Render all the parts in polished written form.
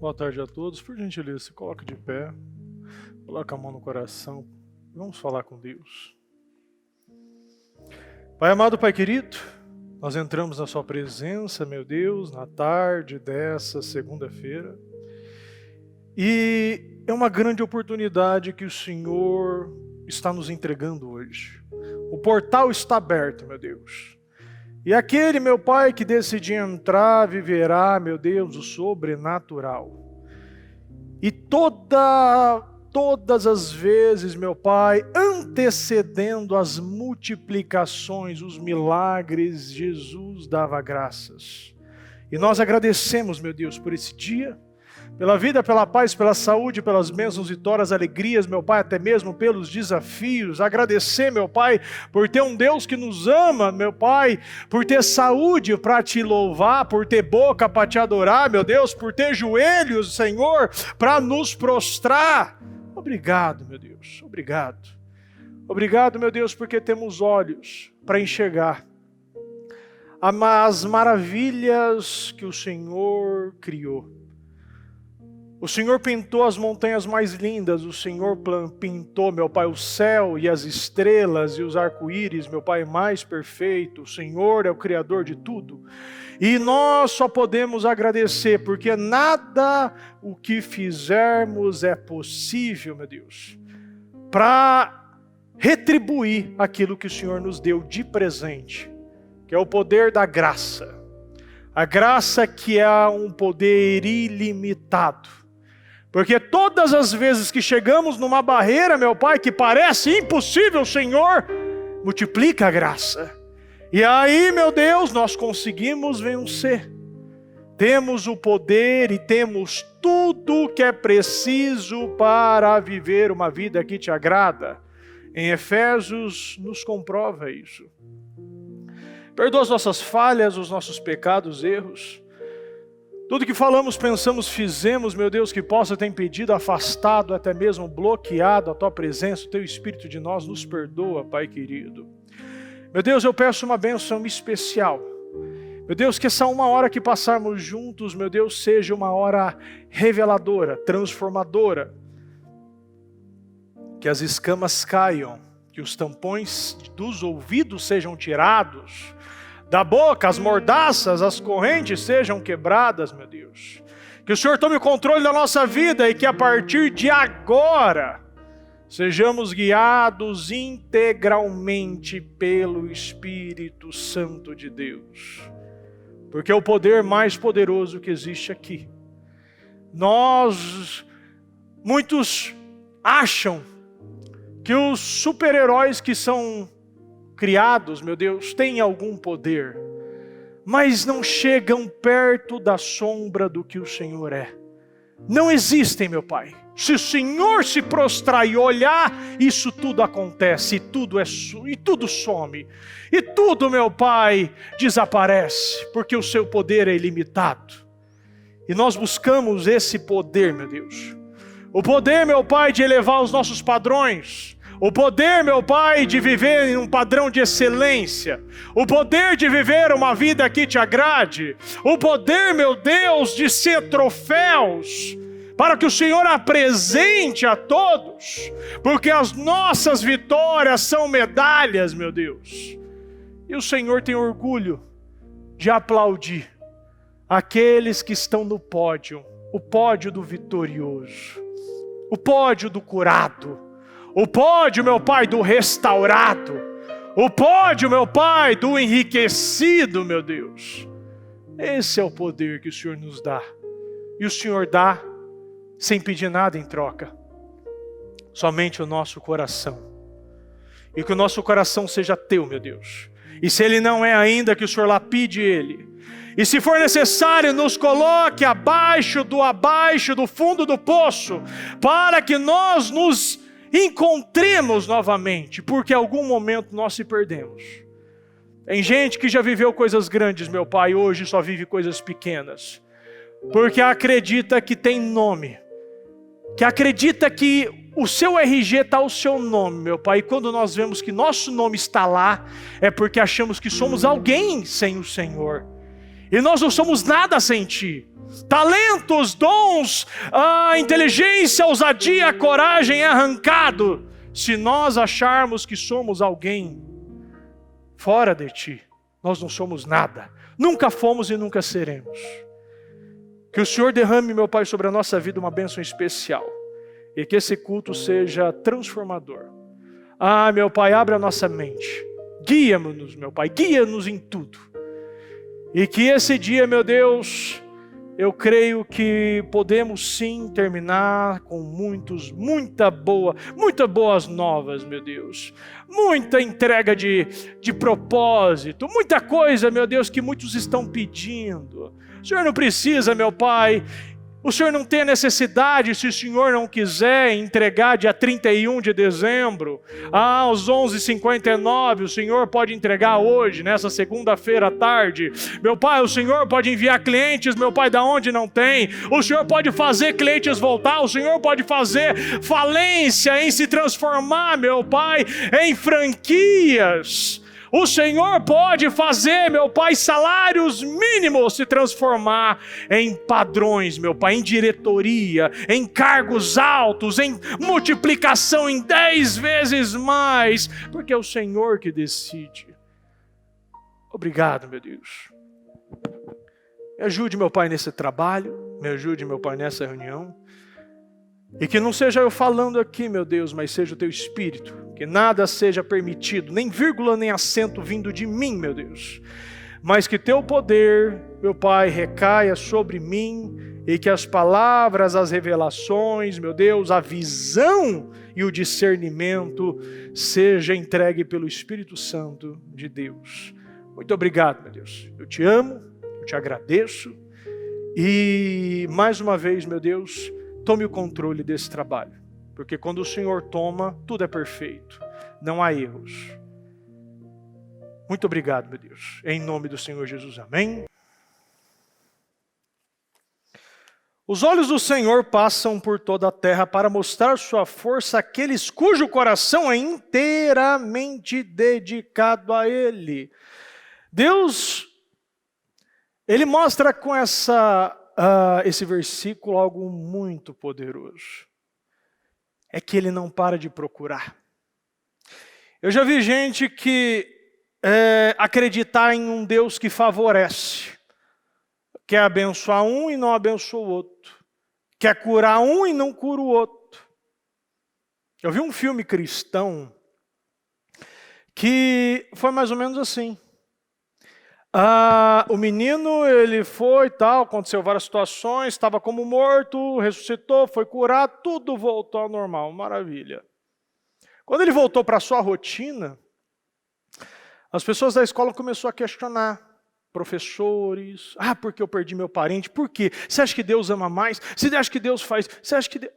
Boa tarde a todos. Por gentileza, se coloque de pé, coloque a mão no coração. Vamos falar com Deus. Pai amado, Pai querido, nós entramos na sua presença, meu Deus, na tarde dessa segunda-feira. E é uma grande oportunidade que o Senhor está nos entregando hoje. O portal está aberto, meu Deus. E aquele, meu Pai, que decidir entrar, viverá, meu Deus, o sobrenatural. E todas as vezes, meu Pai, antecedendo as multiplicações, os milagres, Jesus dava graças. E nós agradecemos, meu Deus, por esse dia, pela vida, pela paz, pela saúde, pelas bênçãos, vitórias, alegrias, meu Pai, até mesmo pelos desafios. Agradecer, meu Pai, por ter um Deus que nos ama, meu Pai, por ter saúde para te louvar, por ter boca para te adorar, meu Deus, por ter joelhos, Senhor, para nos prostrar. Obrigado, meu Deus, obrigado. Obrigado, meu Deus, porque temos olhos para enxergar as maravilhas que o Senhor criou. O Senhor pintou as montanhas mais lindas, o Senhor pintou, meu Pai, o céu e as estrelas e os arco-íris, meu Pai, mais perfeito. O Senhor é o Criador de tudo. E nós só podemos agradecer, porque nada o que fizermos é possível, meu Deus, para retribuir aquilo que o Senhor nos deu de presente, que é o poder da graça. A graça que é um poder ilimitado. Porque todas as vezes que chegamos numa barreira, meu Pai, que parece impossível, Senhor, multiplica a graça. E aí, meu Deus, nós conseguimos vencer. Temos o poder e temos tudo que é preciso para viver uma vida que te agrada. Em Efésios nos comprova isso. Perdoa as nossas falhas, os nossos pecados, erros. Tudo que falamos, pensamos, fizemos, meu Deus, que possa ter impedido, afastado, até mesmo bloqueado a Tua presença, o Teu Espírito de nós, nos perdoa, Pai querido. Meu Deus, eu peço uma bênção especial. Meu Deus, que essa uma hora que passarmos juntos, meu Deus, seja uma hora reveladora, transformadora. Que as escamas caiam, que os tampões dos ouvidos sejam tirados, da boca, as mordaças, as correntes sejam quebradas, meu Deus. Que o Senhor tome o controle da nossa vida e que a partir de agora sejamos guiados integralmente pelo Espírito Santo de Deus. Porque é o poder mais poderoso que existe aqui. Muitos acham que os super-heróis que são criados, meu Deus, têm algum poder, mas não chegam perto da sombra do que o Senhor é. Não existem, meu Pai. Se o Senhor se prostrar e olhar, isso tudo acontece, e tudo some, e tudo, meu Pai, desaparece, porque o seu poder é ilimitado. E nós buscamos esse poder, meu Deus. O poder, meu Pai, de elevar os nossos padrões. O poder, meu Pai, de viver em um padrão de excelência. O poder de viver uma vida que te agrade. O poder, meu Deus, de ser troféus, para que o Senhor apresente a todos. Porque as nossas vitórias são medalhas, meu Deus. E o Senhor tem orgulho de aplaudir aqueles que estão no pódio. O pódio do vitorioso. O pódio do curado. O pódio, meu Pai, do restaurado. O pódio, meu Pai, do enriquecido, meu Deus. Esse é o poder que o Senhor nos dá. E o Senhor dá sem pedir nada em troca. Somente o nosso coração. E que o nosso coração seja teu, meu Deus. E se ele não é ainda, que o Senhor lapide ele. E se for necessário, nos coloque abaixo do fundo do poço. Para que nós nos encontremos novamente, porque em algum momento nós se perdemos. Tem gente que já viveu coisas grandes, meu Pai, hoje só vive coisas pequenas, porque acredita que tem nome, que acredita que o seu RG está o seu nome, meu Pai, e quando nós vemos que nosso nome está lá, é porque achamos que somos alguém sem o Senhor. E nós não somos nada sem Ti. Talentos, dons, a inteligência, a ousadia, a coragem é arrancado se nós acharmos que somos alguém fora de Ti. Nós não somos nada. Nunca fomos e nunca seremos. Que o Senhor derrame, meu Pai, sobre a nossa vida uma bênção especial. E que esse culto seja transformador. Ah, meu Pai, abre a nossa mente. Guia-nos, meu Pai, guia-nos em tudo. E que esse dia, meu Deus, eu creio que podemos sim terminar com muitas boas novas, meu Deus. Muita entrega de propósito, muita coisa, meu Deus, que muitos estão pedindo. O Senhor não precisa, meu Pai. O Senhor não tem necessidade, se o Senhor não quiser, entregar dia 31 de dezembro, às 11h59, o Senhor pode entregar hoje, nessa segunda-feira à tarde. Meu Pai, o Senhor pode enviar clientes, meu Pai, da onde não tem. O Senhor pode fazer clientes voltar, o Senhor pode fazer falência em se transformar, meu Pai, em franquias. O Senhor pode fazer, meu Pai, salários mínimos se transformar em padrões, meu Pai, em diretoria, em cargos altos, em multiplicação em 10 vezes mais, porque é o Senhor que decide. Obrigado, meu Deus. Me ajude, meu Pai, nesse trabalho, me ajude, meu Pai, nessa reunião. E que não seja eu falando aqui, meu Deus, mas seja o Teu Espírito. Que nada seja permitido, nem vírgula, nem acento vindo de mim, meu Deus. Mas que Teu poder, meu Pai, recaia sobre mim. E que as palavras, as revelações, meu Deus, a visão e o discernimento seja entregue pelo Espírito Santo de Deus. Muito obrigado, meu Deus. Eu Te amo, eu Te agradeço. E mais uma vez, meu Deus, tome o controle desse trabalho, porque quando o Senhor toma, tudo é perfeito, não há erros. Muito obrigado, meu Deus, em nome do Senhor Jesus, amém. Os olhos do Senhor passam por toda a terra para mostrar sua força àqueles cujo coração é inteiramente dedicado a Ele. Deus, Ele mostra com esse versículo algo muito poderoso. É que Ele não para de procurar. Eu já vi gente que acreditar em um Deus que favorece. Quer abençoar um e não abençoa o outro. Quer curar um e não cura o outro. Eu vi um filme cristão que foi mais ou menos assim. O menino, ele foi e tal, aconteceu várias situações, estava como morto, ressuscitou, foi curado, tudo voltou ao normal, maravilha. Quando ele voltou para a sua rotina, as pessoas da escola começaram a questionar, professores, porque eu perdi meu parente, por quê? Você acha que Deus ama mais? Você acha que Deus faz? Você acha que Deus...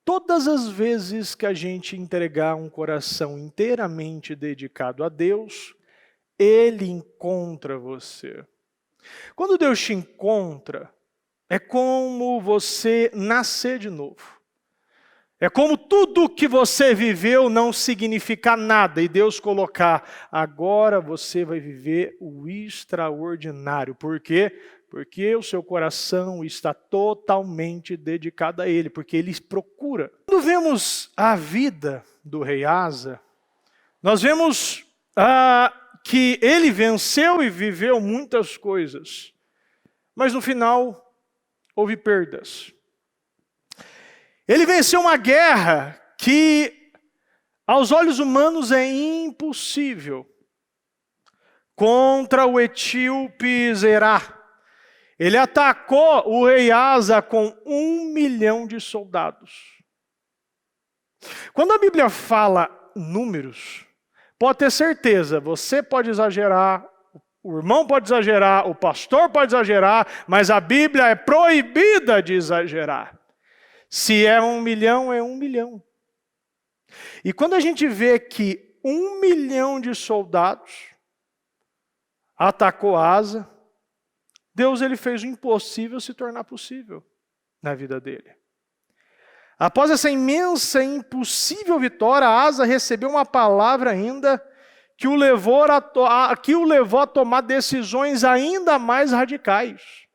Todas as vezes que a gente entregar um coração inteiramente dedicado a Deus, Ele encontra você. Quando Deus te encontra, é como você nascer de novo. É como tudo que você viveu não significar nada e Deus colocar, agora você vai viver o extraordinário. Por quê? Porque o seu coração está totalmente dedicado a Ele, porque Ele procura. Quando vemos a vida do rei Asa, nós vemos que ele venceu e viveu muitas coisas, mas no final houve perdas. Ele venceu uma guerra que aos olhos humanos é impossível, contra o etíope Zerá. Ele atacou o rei Asa com 1 milhão de soldados. Quando a Bíblia fala números, pode ter certeza, você pode exagerar, o irmão pode exagerar, o pastor pode exagerar, mas a Bíblia é proibida de exagerar. Se é 1 milhão, é 1 milhão. E quando a gente vê que 1 milhão de soldados atacou Asa, Deus ele fez o impossível se tornar possível na vida dele. Após essa imensa e impossível vitória, Asa recebeu uma palavra ainda que o levou a tomar decisões ainda mais radicais.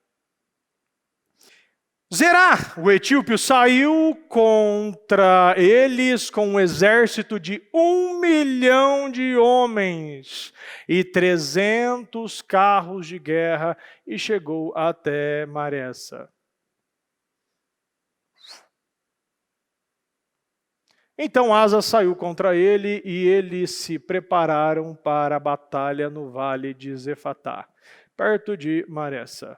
Zerá, o etíope, saiu contra eles com um exército de 1 milhão de homens e 300 carros de guerra e chegou até Maressa. Então Asa saiu contra ele e eles se prepararam para a batalha no vale de Zefatá, perto de Maressa.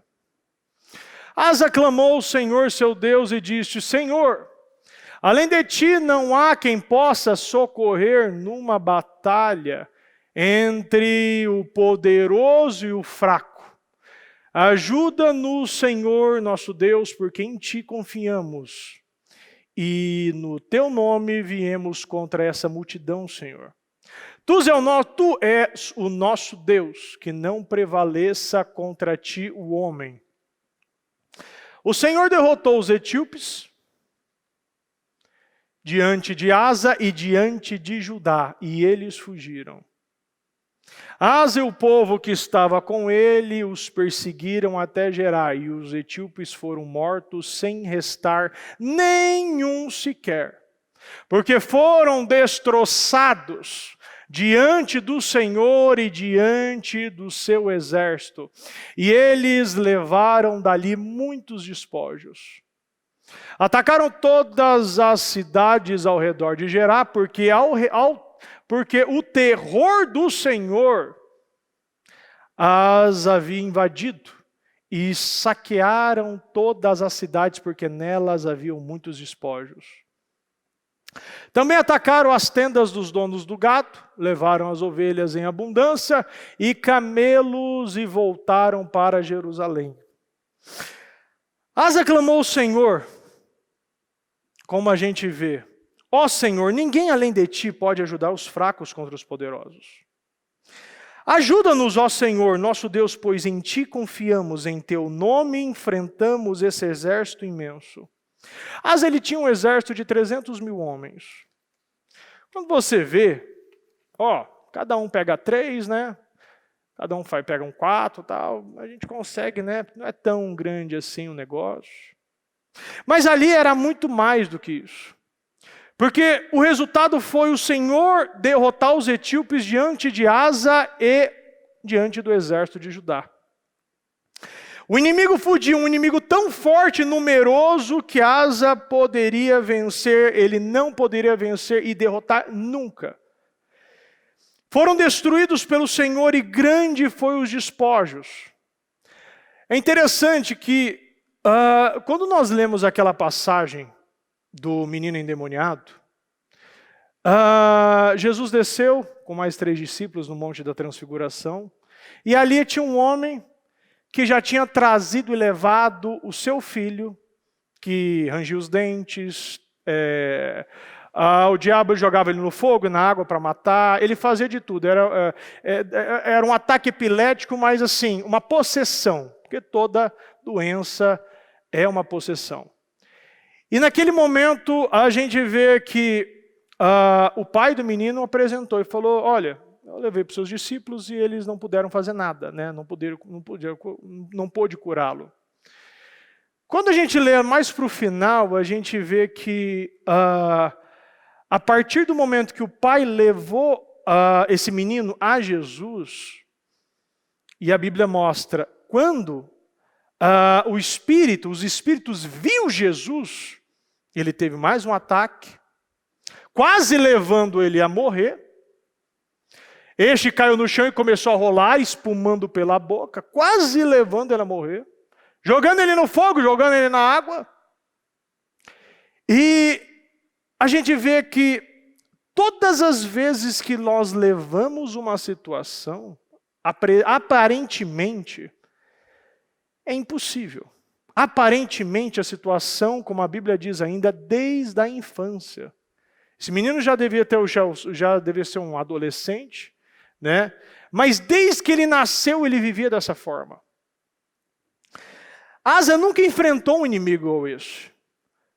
Asa clamou ao Senhor seu Deus e disse: Senhor, além de ti não há quem possa socorrer numa batalha entre o poderoso e o fraco. Ajuda-nos, Senhor nosso Deus, porque em ti confiamos. E no teu nome viemos contra essa multidão, Senhor. Tu és o nosso Deus, que não prevaleça contra ti o homem. O Senhor derrotou os etíopes diante de Asa e diante de Judá, e eles fugiram. Asa e o povo que estava com ele os perseguiram até Gerar, e os etíopes foram mortos sem restar nenhum sequer, porque foram destroçados diante do Senhor e diante do seu exército, e eles levaram dali muitos despojos. Atacaram todas as cidades ao redor de Gerar, porque o terror do Senhor as havia invadido, e saquearam todas as cidades, porque nelas haviam muitos despojos. Também atacaram as tendas dos donos do gado, levaram as ovelhas em abundância e camelos e voltaram para Jerusalém. Asa clamou ao Senhor, como a gente vê: Ó Senhor, ninguém além de ti pode ajudar os fracos contra os poderosos. Ajuda-nos, ó Senhor, nosso Deus, pois em ti confiamos, em teu nome enfrentamos esse exército imenso. Asa, ele tinha um exército de 300 mil homens. Quando você vê, cada um pega 3, né? Cada um pega 4, tal. A gente consegue, né? Não é tão grande assim o negócio. Mas ali era muito mais do que isso. Porque o resultado foi o Senhor derrotar os etíopes diante de Asa e diante do exército de Judá. O inimigo fugiu, um inimigo tão forte e numeroso que Asa poderia vencer, ele não poderia vencer e derrotar nunca. Foram destruídos pelo Senhor e grande foi os despojos. É interessante que quando nós lemos aquela passagem do menino endemoniado, Jesus desceu com mais 3 discípulos no Monte da Transfiguração, e ali tinha um homem que já tinha trazido e levado o seu filho, que rangia os dentes, o diabo jogava ele no fogo e na água para matar, ele fazia de tudo, era um ataque epilético, mas assim, uma possessão, porque toda doença é uma possessão. E naquele momento a gente vê que o pai do menino apresentou e falou: olha, eu levei para os seus discípulos e eles não puderam fazer nada, né? Não pôde curá-lo. Quando a gente lê mais para o final, a gente vê que a partir do momento que o pai levou esse menino a Jesus, e a Bíblia mostra, quando os espíritos viu Jesus, ele teve mais um ataque, quase levando ele a morrer. Este caiu no chão e começou a rolar, espumando pela boca, quase levando ele a morrer, jogando ele no fogo, jogando ele na água. E a gente vê que todas as vezes que nós levamos uma situação, aparentemente, é impossível. Aparentemente a situação, como a Bíblia diz ainda, desde a infância. Esse menino já devia ser um adolescente, né? Mas desde que ele nasceu, ele vivia dessa forma. Asa nunca enfrentou um inimigo igual esse.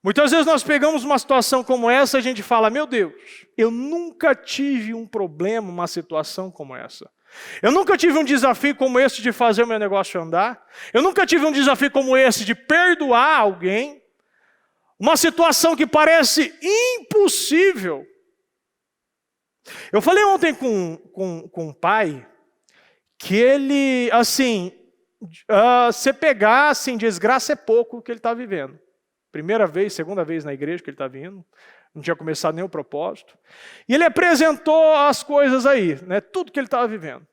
Muitas vezes nós pegamos uma situação como essa e a gente fala, meu Deus, eu nunca tive um problema, uma situação como essa. Eu nunca tive um desafio como esse de fazer o meu negócio andar. Eu nunca tive um desafio como esse de perdoar alguém. Uma situação que parece impossível. Eu falei ontem com um pai que ele, assim, você pegar, assim, desgraça é pouco o que ele está vivendo. Primeira vez, segunda vez na igreja que ele está vindo. Não tinha começado nem o propósito. E ele apresentou as coisas aí, né? Tudo que ele estava vivendo.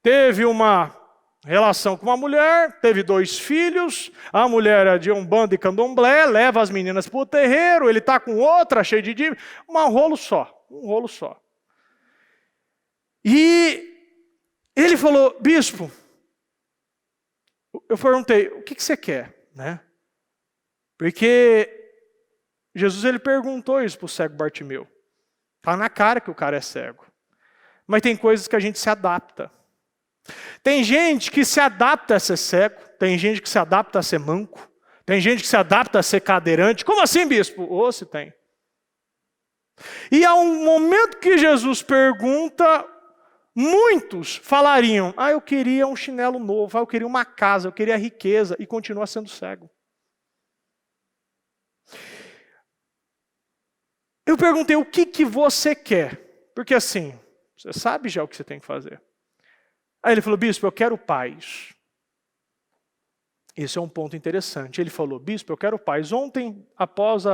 Teve uma relação com uma mulher, teve 2 filhos, a mulher é de umbanda e candomblé, leva as meninas para o terreiro, ele está com outra, cheio de dívida, um rolo só. E ele falou, bispo, eu perguntei, o que você quer? Né? Porque Jesus ele perguntou isso para o cego Bartimeu. Está na cara que o cara é cego. Mas tem coisas que a gente se adapta. Tem gente que se adapta a ser cego, tem gente que se adapta a ser manco, tem gente que se adapta a ser cadeirante. Como assim, bispo? Ou se tem. E há um momento que Jesus pergunta, muitos falariam, eu queria um chinelo novo, eu queria uma casa, eu queria riqueza, e continua sendo cego. Eu perguntei, o que você quer? Porque assim, você sabe já o que você tem que fazer. Aí ele falou, bispo, eu quero paz. Esse é um ponto interessante. Ele falou, bispo, eu quero paz. Ontem, após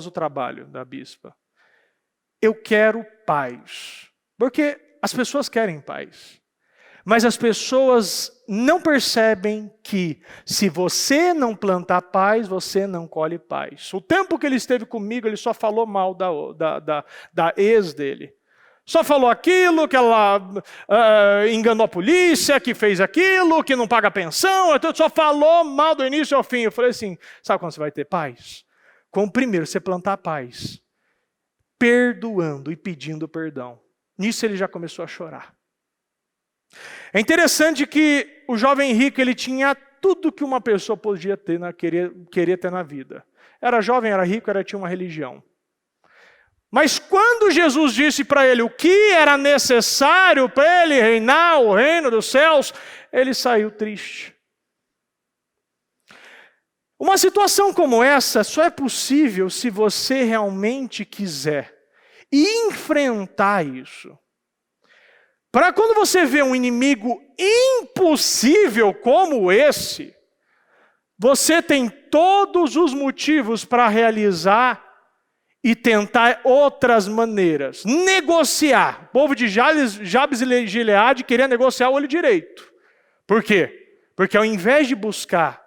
o trabalho da bispa, eu quero paz. Porque as pessoas querem paz. Mas as pessoas não percebem que se você não plantar paz, você não colhe paz. O tempo que ele esteve comigo, ele só falou mal da ex dele. Só falou aquilo, que ela enganou a polícia, que fez aquilo, que não paga pensão, só falou mal do início ao fim. Eu falei assim, sabe quando você vai ter paz? Com primeiro você plantar paz, perdoando e pedindo perdão. Nisso ele já começou a chorar. É interessante que o jovem rico ele tinha tudo que uma pessoa podia ter, queria ter na vida. Era jovem, era rico, tinha uma religião. Mas quando Jesus disse para ele o que era necessário para ele reinar o reino dos céus, ele saiu triste. Uma situação como essa só é possível se você realmente quiser enfrentar isso. Para quando você vê um inimigo impossível como esse, você tem todos os motivos para realizar e tentar outras maneiras. Negociar. O povo de Jabes e Gileade queria negociar o olho direito. Por quê? Porque ao invés de buscar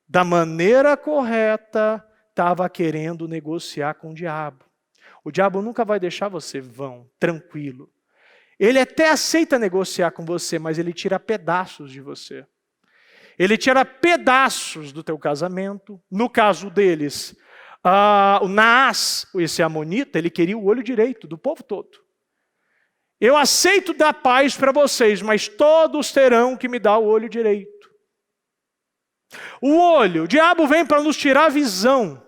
da maneira correta, estava querendo negociar com o diabo. O diabo nunca vai deixar você vão, tranquilo. Ele até aceita negociar com você, mas ele tira pedaços de você. Ele tira pedaços do teu casamento. No caso deles, o Naás, esse amonita, ele queria o olho direito do povo todo. Eu aceito dar paz para vocês, mas todos terão que me dar o olho direito. O olho, o diabo vem para nos tirar a visão.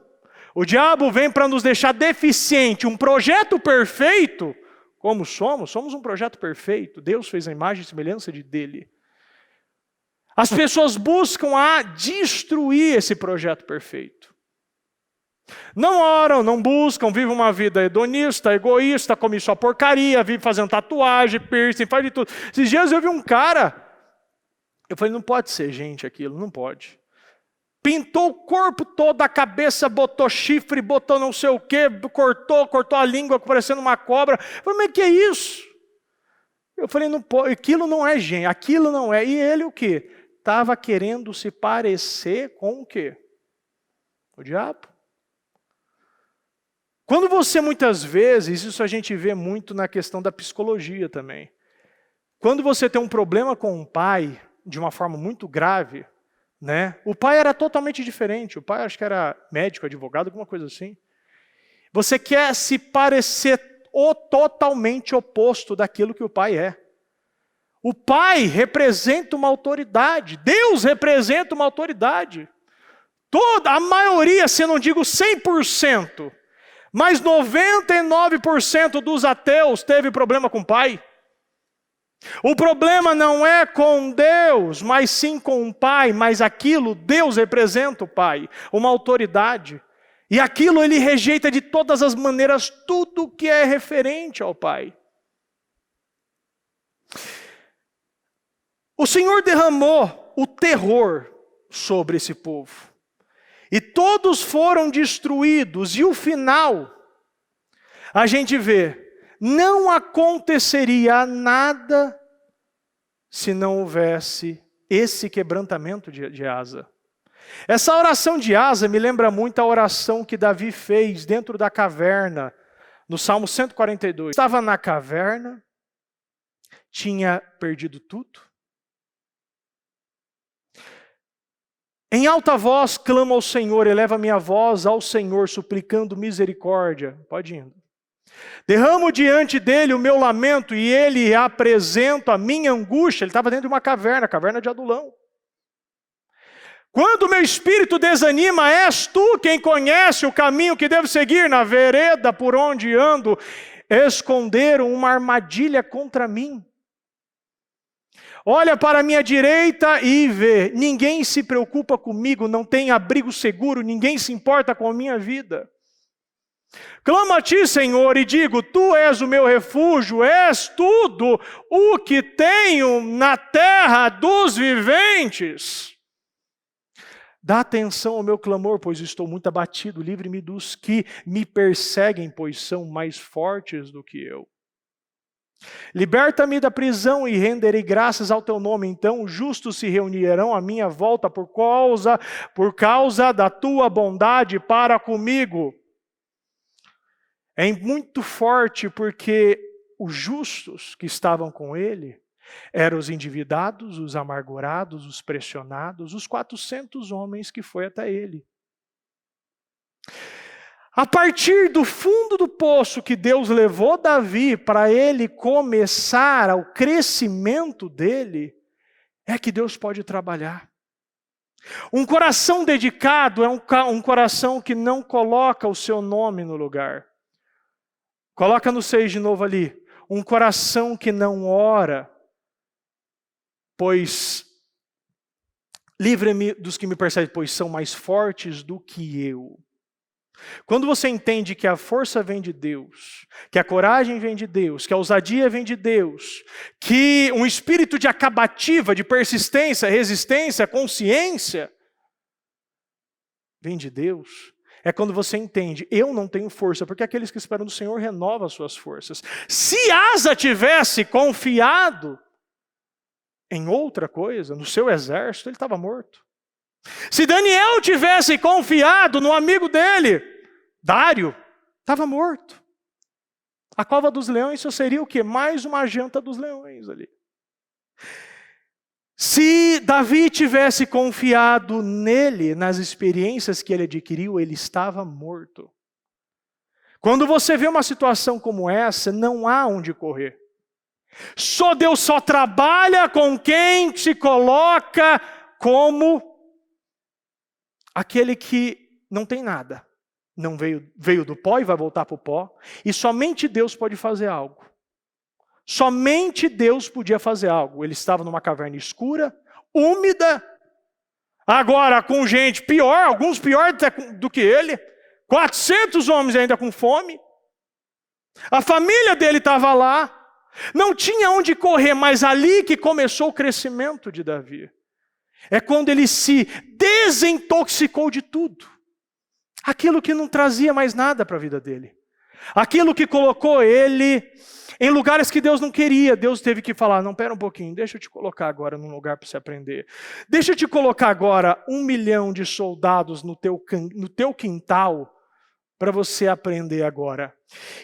O diabo vem para nos deixar deficiente. Um projeto perfeito, como somos um projeto perfeito. Deus fez a imagem e semelhança dele. As pessoas buscam destruir esse projeto perfeito. Não oram, não buscam, vivem uma vida hedonista, egoísta, come só porcaria, vive fazendo tatuagem, piercing, faz de tudo. Esses dias eu vi um cara, eu falei, não pode ser gente aquilo, não pode. Pintou o corpo todo, a cabeça, botou chifre, botou não sei o quê, cortou a língua parecendo uma cobra. Eu falei, mas que é isso? Eu falei, não pode, aquilo não é gente, aquilo não é. E ele o quê? Estava querendo se parecer com o quê? O diabo. Quando você muitas vezes, isso a gente vê muito na questão da psicologia também. Quando você tem um problema com um pai, de uma forma muito grave, né? O pai era totalmente diferente. O pai acho que era médico, advogado, alguma coisa assim. Você quer se parecer totalmente oposto daquilo que o pai é. O pai representa uma autoridade. Deus representa uma autoridade. a maioria, se eu não digo 100%, mas 99% dos ateus teve problema com o pai. O problema não é com Deus, mas sim com o pai, mas aquilo, Deus representa o pai, uma autoridade. E aquilo ele rejeita de todas as maneiras tudo que é referente ao pai. O Senhor derramou o terror sobre esse povo. E todos foram destruídos. E o final, a gente vê, não aconteceria nada se não houvesse esse quebrantamento de Asa. Essa oração de Asa me lembra muito a oração que Davi fez dentro da caverna, no Salmo 142. Estava na caverna, tinha perdido tudo. Em alta voz clamo ao Senhor, eleva minha voz ao Senhor, suplicando misericórdia. Pode ir. Derramo diante dele o meu lamento e ele apresenta a minha angústia. Ele estava dentro de uma caverna, caverna de Adulão. Quando o meu espírito desanima, és tu quem conhece o caminho que devo seguir. Na vereda por onde ando, esconderam uma armadilha contra mim. Olha para a minha direita e vê, ninguém se preocupa comigo, não tem abrigo seguro, ninguém se importa com a minha vida. Clamo a ti, Senhor, e digo, tu és o meu refúgio, és tudo o que tenho na terra dos viventes. Dá atenção ao meu clamor, pois estou muito abatido, livre-me dos que me perseguem, pois são mais fortes do que eu. Liberta-me da prisão e renderei graças ao teu nome. Então os justos se reunirão à minha volta por causa da tua bondade para comigo. É muito forte porque os justos que estavam com ele eram os endividados, os amargurados, os pressionados, os 400 homens que foi até ele. A partir do fundo do poço que Deus levou Davi para ele começar o crescimento dele, é que Deus pode trabalhar. Um coração dedicado é um coração que não coloca o seu nome no lugar. Coloca no 6 de novo ali. Um coração que não ora, pois livre-me dos que me perseguem, pois são mais fortes do que eu. Quando você entende que a força vem de Deus, que a coragem vem de Deus, que a ousadia vem de Deus, que um espírito de acabativa, de persistência, resistência, consciência, vem de Deus, é quando você entende, eu não tenho força, porque aqueles que esperam do Senhor renovam as suas forças. Se Asa tivesse confiado em outra coisa, no seu exército, ele estava morto. Se Daniel tivesse confiado no amigo dele, Dário, estava morto. A cova dos leões só seria o quê? Mais uma janta dos leões ali. Se Davi tivesse confiado nele, nas experiências que ele adquiriu, ele estava morto. Quando você vê uma situação como essa, não há onde correr. Deus só trabalha com quem se coloca como aquele que não tem nada. Não veio do pó e vai voltar para o pó. E somente Deus pode fazer algo. Somente Deus podia fazer algo. Ele estava numa caverna escura, úmida, agora com gente pior, alguns piores do que ele, 400 homens ainda com fome. A família dele estava lá. Não tinha onde correr, mas ali que começou o crescimento de Davi. É quando ele se desintoxicou de tudo. Aquilo que não trazia mais nada para a vida dele. Aquilo que colocou ele em lugares que Deus não queria. Deus teve que falar, não, pera um pouquinho, deixa eu te colocar agora num lugar para você aprender. Deixa eu te colocar agora 1 milhão de soldados no teu quintal para você aprender agora.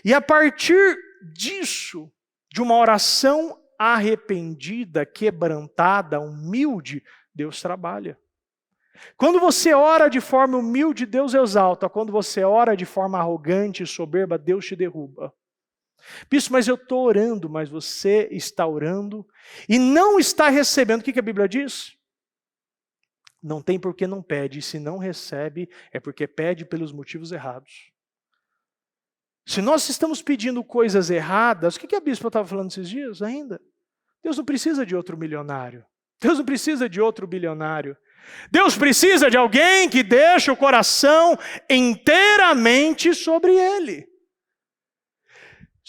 E a partir disso, de uma oração arrependida, quebrantada, humilde, Deus trabalha. Quando você ora de forma humilde, Deus exalta. Quando você ora de forma arrogante e soberba, Deus te derruba. Bispo, mas eu estou orando, mas você está orando e não está recebendo. O que a Bíblia diz? Não tem porque não pede, e se não recebe, é porque pede pelos motivos errados. Se nós estamos pedindo coisas erradas, o que a bispa estava falando esses dias ainda? Deus não precisa de outro milionário. Deus não precisa de outro bilionário. Deus precisa de alguém que deixe o coração inteiramente sobre Ele.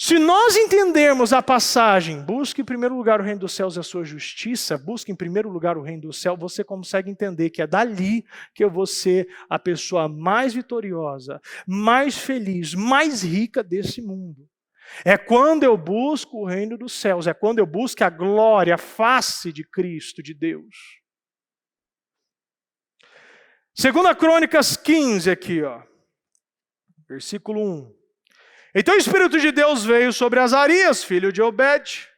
Se nós entendermos a passagem, busque em primeiro lugar o reino dos céus e a sua justiça, busque em primeiro lugar o reino do céu, você consegue entender que é dali que eu vou ser a pessoa mais vitoriosa, mais feliz, mais rica desse mundo. É quando eu busco o reino dos céus, é quando eu busco a glória, a face de Cristo, de Deus. 2 Crônicas 15 aqui, ó, versículo 1. Então o Espírito de Deus veio sobre Azarias, filho de Obed,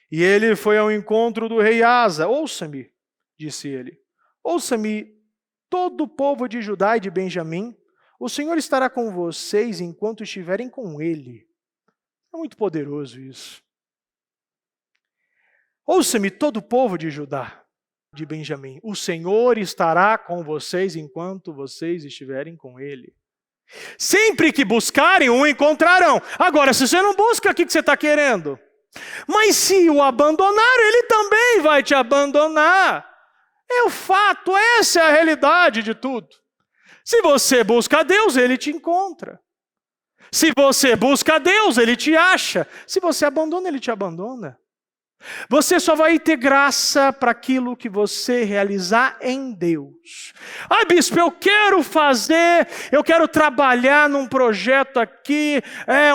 e ele foi ao encontro do rei Asa. Ouça-me, disse ele, ouça-me todo o povo de Judá e de Benjamim, o Senhor estará com vocês enquanto estiverem com ele. É muito poderoso isso. Ouça-me todo o povo de Judá, de Benjamim, o Senhor estará com vocês enquanto vocês estiverem com ele. Sempre que buscarem, o encontrarão. Agora, se você não busca, o que você está querendo? Mas se o abandonar, ele também vai te abandonar. É o fato, essa é a realidade de tudo. Se você busca a Deus, ele te encontra. Se você busca a Deus, ele te acha. Se você abandona, ele te abandona. Você só vai ter graça para aquilo que você realizar em Deus. Ah, bispo, eu quero trabalhar num projeto aqui,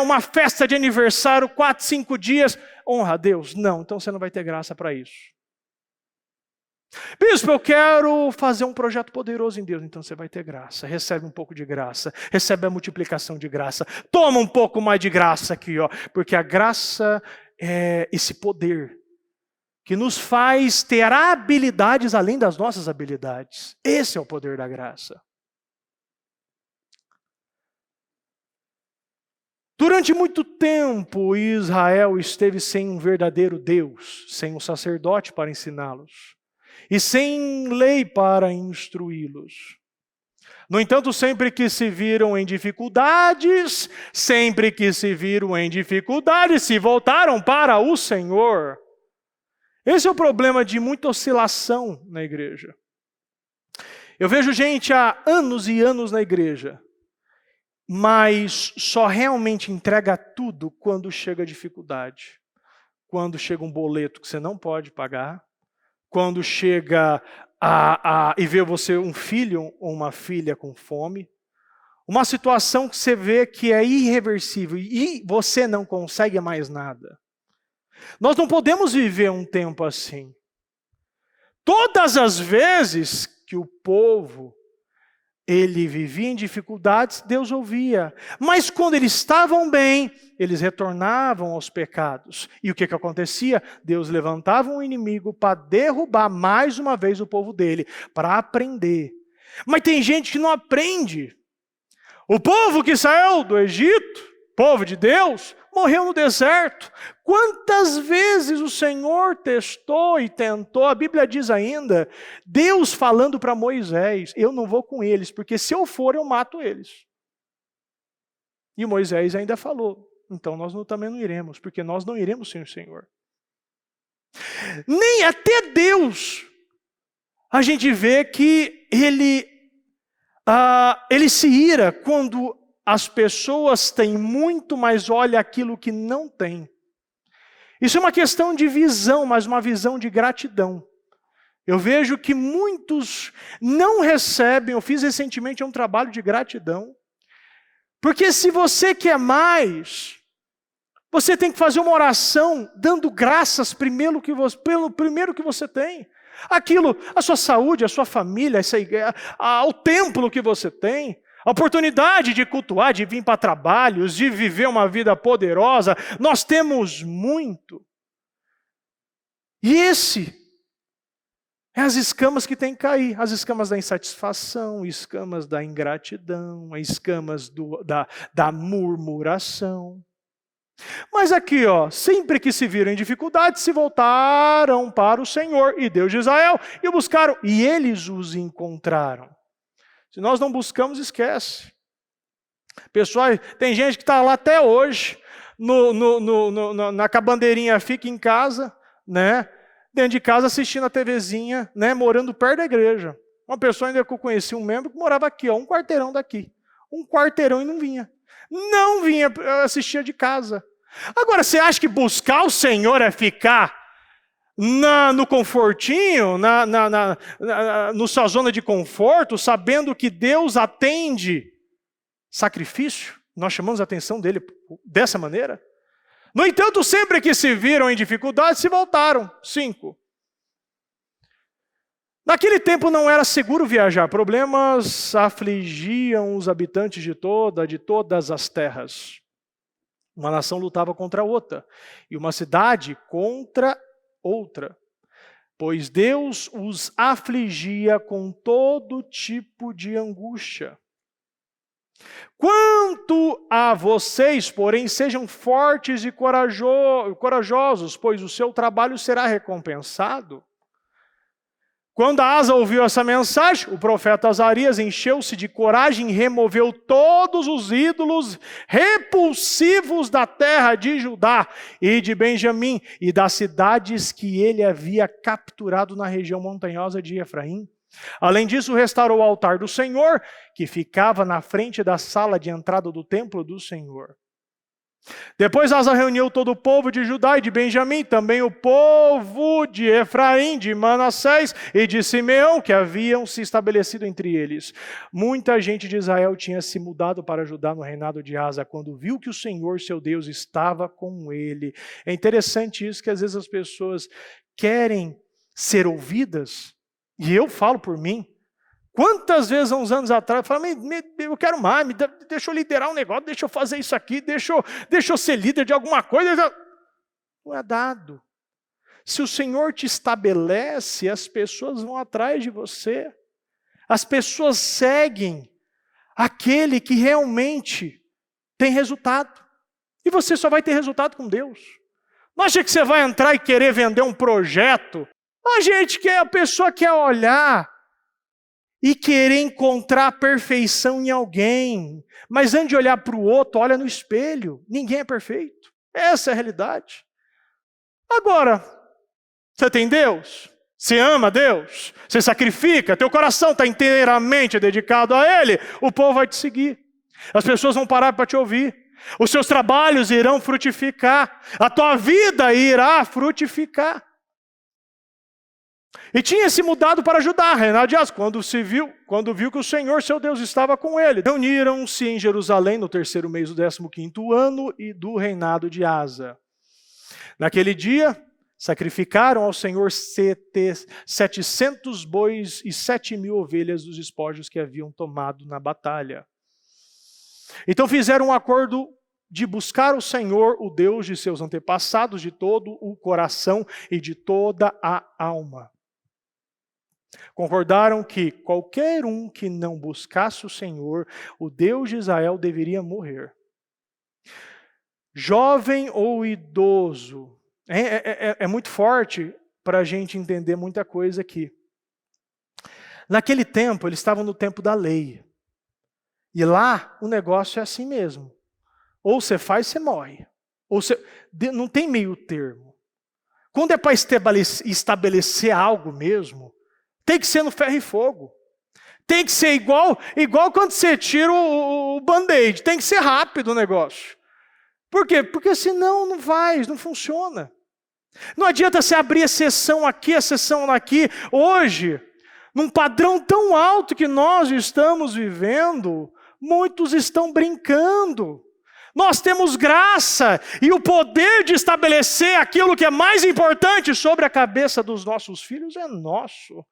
uma festa de aniversário, 4, 5 dias. Honra a Deus? Não, então você não vai ter graça para isso. Bispo, eu quero fazer um projeto poderoso em Deus. Então você vai ter graça. Recebe um pouco de graça. Recebe a multiplicação de graça. Toma um pouco mais de graça aqui, ó, porque a graça é esse poder que nos faz ter habilidades além das nossas habilidades. Esse é o poder da graça. Durante muito tempo, Israel esteve sem um verdadeiro Deus, sem um sacerdote para ensiná-los e sem lei para instruí-los. No entanto, sempre que se viram em dificuldades, se voltaram para o Senhor. Esse é o problema de muita oscilação na igreja. Eu vejo gente há anos e anos na igreja, mas só realmente entrega tudo quando chega a dificuldade. Quando chega um boleto que você não pode pagar, quando chega e vê você um filho ou uma filha com fome, uma situação que você vê que é irreversível e você não consegue mais nada. Nós não podemos viver um tempo assim. Todas as vezes que o povo ele vivia em dificuldades, Deus ouvia. Mas quando eles estavam bem, eles retornavam aos pecados. E o que acontecia? Deus levantava um inimigo para derrubar mais uma vez o povo dele, para aprender. Mas tem gente que não aprende. O povo que saiu do Egito, povo de Deus, morreu no deserto. Quantas vezes o Senhor testou e tentou? A Bíblia diz ainda, Deus falando para Moisés, eu não vou com eles, porque se eu for, eu mato eles. E Moisés ainda falou, então nós também não iremos, porque nós não iremos sem o Senhor. Nem até Deus, a gente vê que ele se ira quando as pessoas têm muito, mas olha aquilo que não tem. Isso é uma questão de visão, mas uma visão de gratidão. Eu vejo que muitos não recebem, eu fiz recentemente um trabalho de gratidão, porque se você quer mais, você tem que fazer uma oração dando graças pelo primeiro que você tem. Aquilo, a sua saúde, a sua família, o templo que você tem, a oportunidade de cultuar, de vir para trabalhos, de viver uma vida poderosa, nós temos muito. E esse é as escamas que tem que cair, as escamas da insatisfação, escamas da ingratidão, as escamas da murmuração. Mas aqui, ó, sempre que se viram em dificuldade, se voltaram para o Senhor e Deus de Israel e o buscaram, e eles os encontraram. Se nós não buscamos, esquece. Pessoal, tem gente que está lá até hoje, com a bandeirinha fica em casa, né? Dentro de casa assistindo a TVzinha, né? Morando perto da igreja. Uma pessoa ainda que eu conheci, um membro que morava aqui, ó, um quarteirão daqui. Um quarteirão e não vinha. Não vinha, assistia de casa. Agora, você acha que buscar o Senhor é ficar no confortinho, na sua zona de conforto, sabendo que Deus atende sacrifício? Nós chamamos a atenção dele dessa maneira. No entanto, sempre que se viram em dificuldade, se voltaram. 5. Naquele tempo não era seguro viajar. Problemas afligiam os habitantes de todas as terras. Uma nação lutava contra outra, e uma cidade contra outra. Pois Deus os afligia com todo tipo de angústia. Quanto a vocês, porém, sejam fortes e corajosos, pois o seu trabalho será recompensado. Quando Asa ouviu essa mensagem, o profeta Azarias encheu-se de coragem e removeu todos os ídolos repulsivos da terra de Judá e de Benjamim e das cidades que ele havia capturado na região montanhosa de Efraim. Além disso, restaurou o altar do Senhor, que ficava na frente da sala de entrada do templo do Senhor. Depois Asa reuniu todo o povo de Judá e de Benjamim, também o povo de Efraim, de Manassés e de Simeão, que haviam se estabelecido entre eles. Muita gente de Israel tinha se mudado para Judá no reinado de Asa, quando viu que o Senhor, seu Deus, estava com ele. É interessante isso, que às vezes as pessoas querem ser ouvidas, e eu falo por mim. Quantas vezes, há uns anos atrás, eu falei, eu quero mais, deixa eu liderar um negócio, deixa eu fazer isso aqui, deixa eu ser líder de alguma coisa. Não é dado. Se o Senhor te estabelece, as pessoas vão atrás de você. As pessoas seguem aquele que realmente tem resultado. E você só vai ter resultado com Deus. Não acha que você vai entrar e querer vender um projeto? A pessoa quer olhar e querer encontrar a perfeição em alguém. Mas antes de olhar para o outro, olha no espelho. Ninguém é perfeito. Essa é a realidade. Agora, você tem Deus? Você ama Deus? Você sacrifica? Teu coração está inteiramente dedicado a Ele? O povo vai te seguir. As pessoas vão parar para te ouvir. Os seus trabalhos irão frutificar. A tua vida irá frutificar. E tinha se mudado para Judá, reinado de Asa, quando viu que o Senhor, seu Deus, estava com ele. Reuniram-se em Jerusalém no 3º mês do 15º ano e do reinado de Asa. Naquele dia, sacrificaram ao Senhor 700 bois e 7.000 ovelhas dos espojos que haviam tomado na batalha. Então fizeram um acordo de buscar o Senhor, o Deus de seus antepassados, de todo o coração e de toda a alma. Concordaram que qualquer um que não buscasse o Senhor, o Deus de Israel, deveria morrer. Jovem ou idoso. É muito forte para a gente entender muita coisa aqui. Naquele tempo, eles estavam no tempo da lei. E lá, o negócio é assim mesmo. Ou você faz, você morre. Não tem meio termo. Quando é para estabelecer algo mesmo, tem que ser no ferro e fogo. Tem que ser igual quando você tira o band-aid. Tem que ser rápido o negócio. Por quê? Porque senão não funciona. Não adianta você abrir a sessão aqui, a sessão aqui. Hoje, num padrão tão alto que nós estamos vivendo, muitos estão brincando. Nós temos graça e o poder de estabelecer aquilo que é mais importante sobre a cabeça dos nossos filhos é nosso.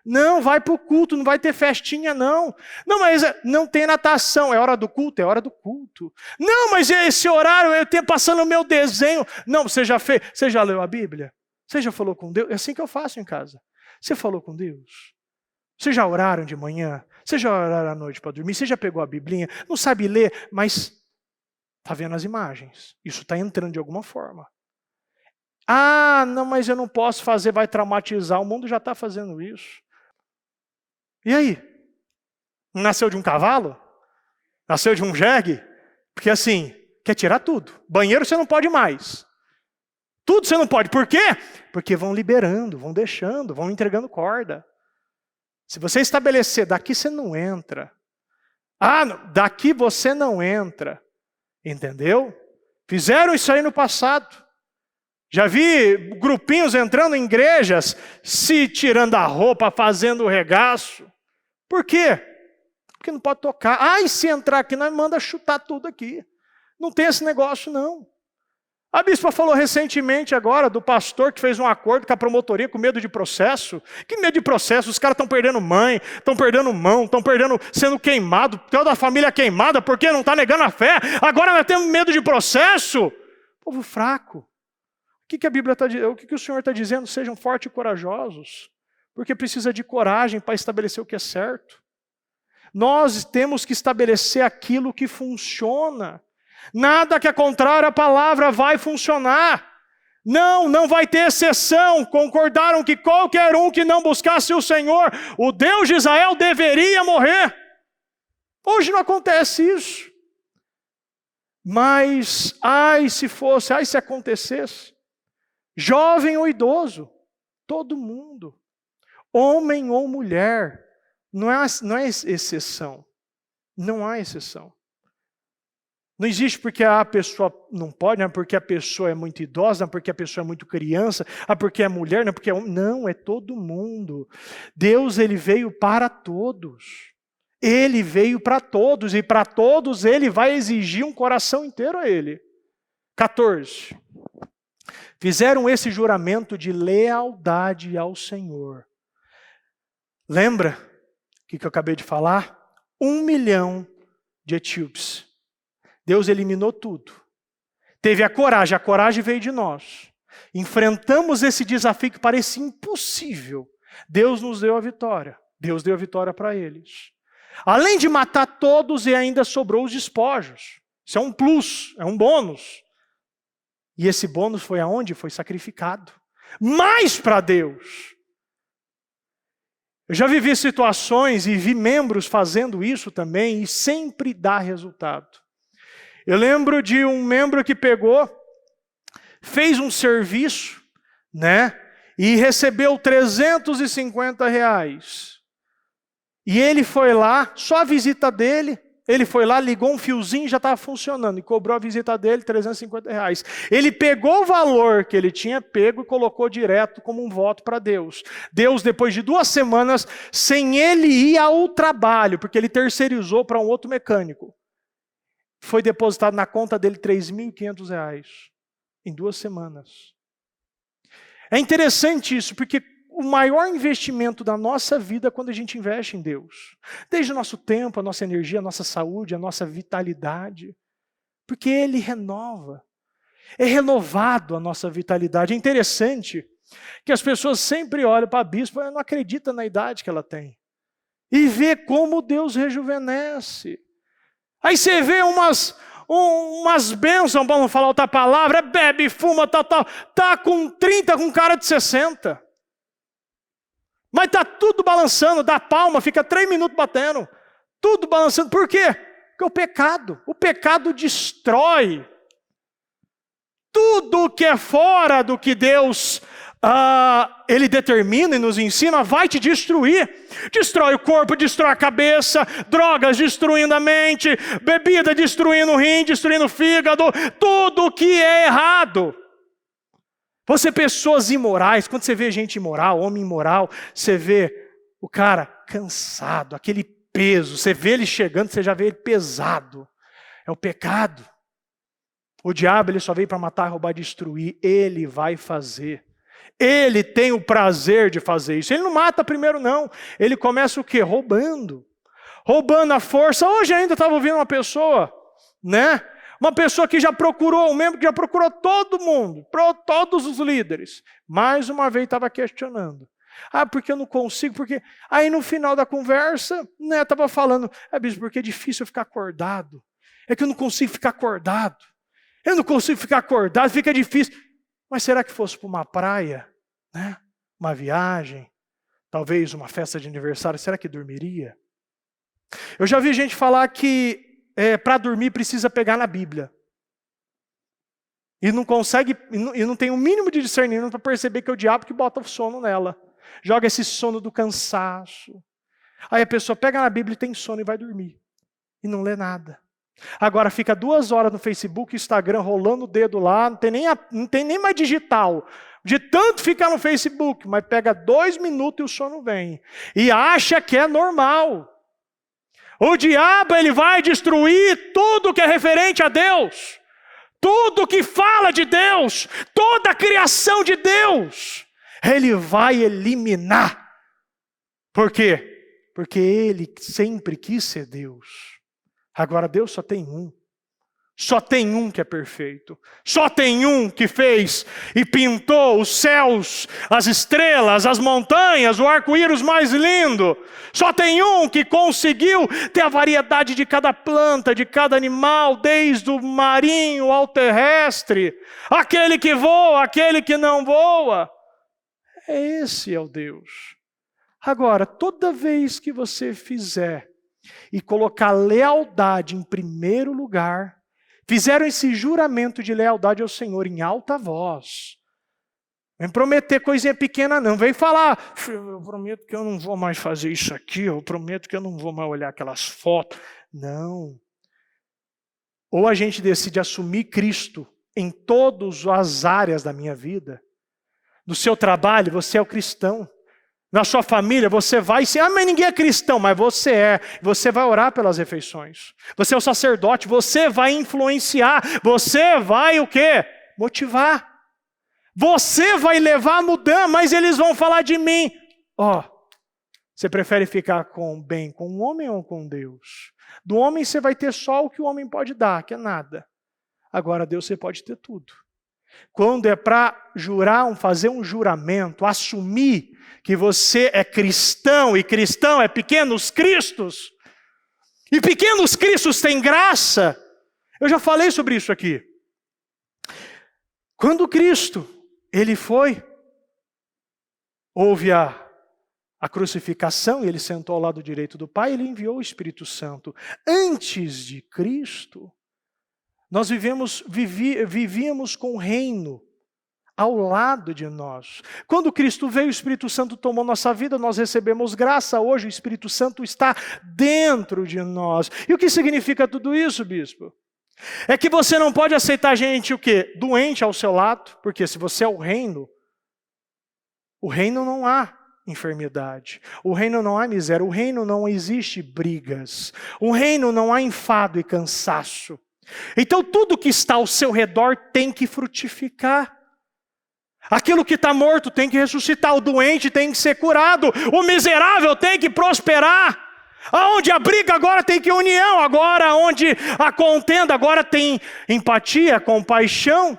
Não, vai para o culto, não vai ter festinha, não. Não, mas não tem natação, é hora do culto, é hora do culto. Não, mas esse horário eu tenho passando o meu desenho. Não, você já leu a Bíblia? Você já falou com Deus? É assim que eu faço em casa. Você falou com Deus? Vocês já oraram de manhã? Vocês já oraram à noite para dormir? Você já pegou a Biblinha? Não sabe ler, mas Está vendo as imagens. Isso está entrando de alguma forma. Ah, não, mas eu não posso fazer, vai traumatizar. O mundo já está fazendo isso. E aí? Nasceu de um cavalo? Nasceu de um jegue? Porque assim, quer tirar tudo. Banheiro você não pode mais. Tudo você não pode. Por quê? Porque vão liberando, vão deixando, vão entregando corda. Se você estabelecer, daqui você não entra. Ah, daqui você não entra. Entendeu? Fizeram isso aí no passado. Já vi grupinhos entrando em igrejas, se tirando a roupa, fazendo o regaço. Por quê? Porque não pode tocar. Ah, e se entrar aqui, nós manda chutar tudo aqui. Não tem esse negócio, não. A bispa falou recentemente agora do pastor que fez um acordo com a promotoria com medo de processo. Que medo de processo? Os caras estão perdendo mãe, estão perdendo mão, estão sendo queimado, toda a família queimada porque não está negando a fé. Agora nós temos medo de processo. Povo fraco. O que a Bíblia está dizendo? O que o Senhor está dizendo? Sejam fortes e corajosos, porque precisa de coragem para estabelecer o que é certo. Nós temos que estabelecer aquilo que funciona. Nada que é contrário à palavra vai funcionar. Não vai ter exceção. Concordaram que qualquer um que não buscasse o Senhor, o Deus de Israel, deveria morrer. Hoje não acontece isso. Mas, ai se acontecesse. Jovem ou idoso, todo mundo, homem ou mulher, não é exceção, não há exceção. Não existe porque a pessoa não pode, não é porque a pessoa é muito idosa, não é porque a pessoa é muito criança, não é porque é mulher, não é porque é homem, não, é todo mundo. Deus, ele veio para todos, ele veio para todos, e para todos ele vai exigir um coração inteiro a ele. 14. Fizeram esse juramento de lealdade ao Senhor. Lembra o que eu acabei de falar? 1 milhão de etíopes. Deus eliminou tudo. Teve a coragem veio de nós. Enfrentamos esse desafio que parecia impossível. Deus nos deu a vitória. Deus deu a vitória para eles. Além de matar todos, e ainda sobrou os despojos. Isso é um plus, é um bônus. E esse bônus foi aonde? Foi sacrificado. Mais para Deus. Eu já vivi situações e vi membros fazendo isso também e sempre dá resultado. Eu lembro de um membro que fez um serviço, né? E recebeu R$350. E ele foi lá, só a visita dele, ele foi lá, ligou um fiozinho e já estava funcionando. E cobrou a visita dele, R$350. Ele pegou o valor que ele tinha pego e colocou direto como um voto para Deus. Deus, depois de 2 semanas, sem ele ir ao trabalho, porque ele terceirizou para um outro mecânico, foi depositado na conta dele R$3.500 em 2 semanas. É interessante isso, porque o maior investimento da nossa vida é quando a gente investe em Deus. Desde o nosso tempo, a nossa energia, a nossa saúde, a nossa vitalidade. Porque Ele renova. É renovado a nossa vitalidade. É interessante que as pessoas sempre olham para a bispa e não acreditam na idade que ela tem. E vê como Deus rejuvenesce. Aí você vê umas bênçãos, para não falar outra palavra, bebe, fuma, tal. Tá com 30, com cara de 60. Mas está tudo balançando, dá palma, fica 3 minutos batendo. Tudo balançando. Por quê? Porque o pecado destrói. Tudo que é fora do que Deus Ele determina e nos ensina, vai te destruir. Destrói o corpo, destrói a cabeça, drogas destruindo a mente, bebida destruindo o rim, destruindo o fígado, tudo que é errado. Você, pessoas imorais, quando você vê gente imoral, homem imoral, você vê o cara cansado, aquele peso, você vê ele chegando, você já vê ele pesado. É o pecado. O diabo, ele só veio para matar, roubar, destruir. Ele vai fazer. Ele tem o prazer de fazer isso. Ele não mata primeiro, não. Ele começa o quê? Roubando. Roubando a força. Hoje ainda estava ouvindo uma pessoa, né? Uma pessoa que já procurou, um membro que já procurou todo mundo, todos os líderes. Mais uma vez estava questionando. Porque eu não consigo, porque... Aí no final da conversa, né, estava falando, bispo, porque é difícil eu ficar acordado. É que eu não consigo ficar acordado. Eu não consigo ficar acordado, fica difícil. Mas será que fosse para uma praia, né? Uma viagem, talvez uma festa de aniversário, será que dormiria? Eu já vi gente falar que para dormir precisa pegar na Bíblia. E não consegue, e não tem o mínimo de discernimento para perceber que é o diabo que bota o sono nela. Joga esse sono do cansaço. Aí a pessoa pega na Bíblia e tem sono e vai dormir. E não lê nada. Agora fica 2 horas no Facebook, Instagram, rolando o dedo lá, não tem nem mais digital. De tanto ficar no Facebook, mas pega 2 minutos e o sono vem. E acha que é normal. O diabo, ele vai destruir tudo que é referente a Deus. Tudo que fala de Deus, toda a criação de Deus, ele vai eliminar. Por quê? Porque ele sempre quis ser Deus. Agora Deus só tem um. Só tem um que é perfeito. Só tem um que fez e pintou os céus, as estrelas, as montanhas, o arco-íris mais lindo. Só tem um que conseguiu ter a variedade de cada planta, de cada animal, desde o marinho ao terrestre. Aquele que voa, aquele que não voa. Esse é o Deus. Agora, toda vez que você fizer e colocar lealdade em primeiro lugar, fizeram esse juramento de lealdade ao Senhor em alta voz. Vem prometer coisinha pequena não. Vem falar, eu prometo que eu não vou mais fazer isso aqui, eu prometo que eu não vou mais olhar aquelas fotos. Não. Ou a gente decide assumir Cristo em todas as áreas da minha vida. No seu trabalho, você é o cristão. Na sua família, você vai ser, mas ninguém é cristão, mas você é. Você vai orar pelas refeições. Você é o sacerdote, você vai influenciar. Você vai o quê? Motivar. Você vai levar a mudança, mas eles vão falar de mim. Você prefere ficar bem com o homem ou com Deus? Do homem você vai ter só o que o homem pode dar, que é nada. Agora Deus você pode ter tudo. Quando é para jurar, fazer um juramento, assumir que você é cristão, e cristão é pequenos cristos, e pequenos cristos têm graça. Eu já falei sobre isso aqui. Quando Cristo, ele houve a crucificação, e ele sentou ao lado direito do Pai, ele enviou o Espírito Santo. Antes de Cristo, nós vivíamos com o reino ao lado de nós. Quando Cristo veio, o Espírito Santo tomou nossa vida, nós recebemos graça. Hoje o Espírito Santo está dentro de nós. E o que significa tudo isso, bispo? É que você não pode aceitar gente o quê? Doente ao seu lado, porque se você é o reino não há enfermidade. O reino não há miséria. O reino não existe brigas. O reino não há enfado e cansaço. Então tudo que está ao seu redor tem que frutificar. Aquilo que está morto tem que ressuscitar, o doente tem que ser curado, o miserável tem que prosperar. Aonde a briga agora tem que união, agora onde a contenda agora tem empatia, compaixão.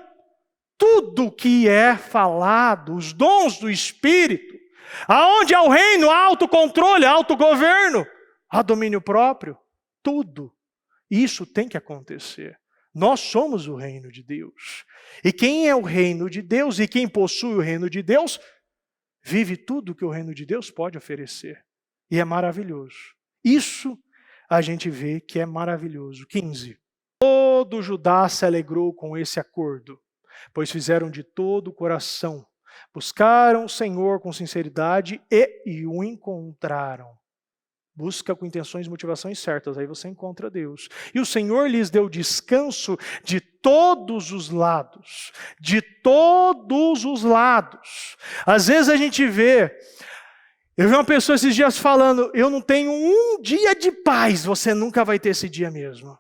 Tudo que é falado, os dons do Espírito, aonde há o reino, há autocontrole, há autogoverno, há domínio próprio, tudo. Isso tem que acontecer. Nós somos o reino de Deus. E quem é o reino de Deus e quem possui o reino de Deus, vive tudo que o reino de Deus pode oferecer. E é maravilhoso. Isso a gente vê que é maravilhoso. 15. Todo Judá se alegrou com esse acordo, pois fizeram de todo o coração. Buscaram o Senhor com sinceridade e o encontraram. Busca com intenções e motivações certas, aí você encontra Deus. E o Senhor lhes deu descanso de todos os lados. De todos os lados. Às vezes a gente vê, eu vi uma pessoa esses dias falando, eu não tenho um dia de paz, você nunca vai ter esse dia mesmo.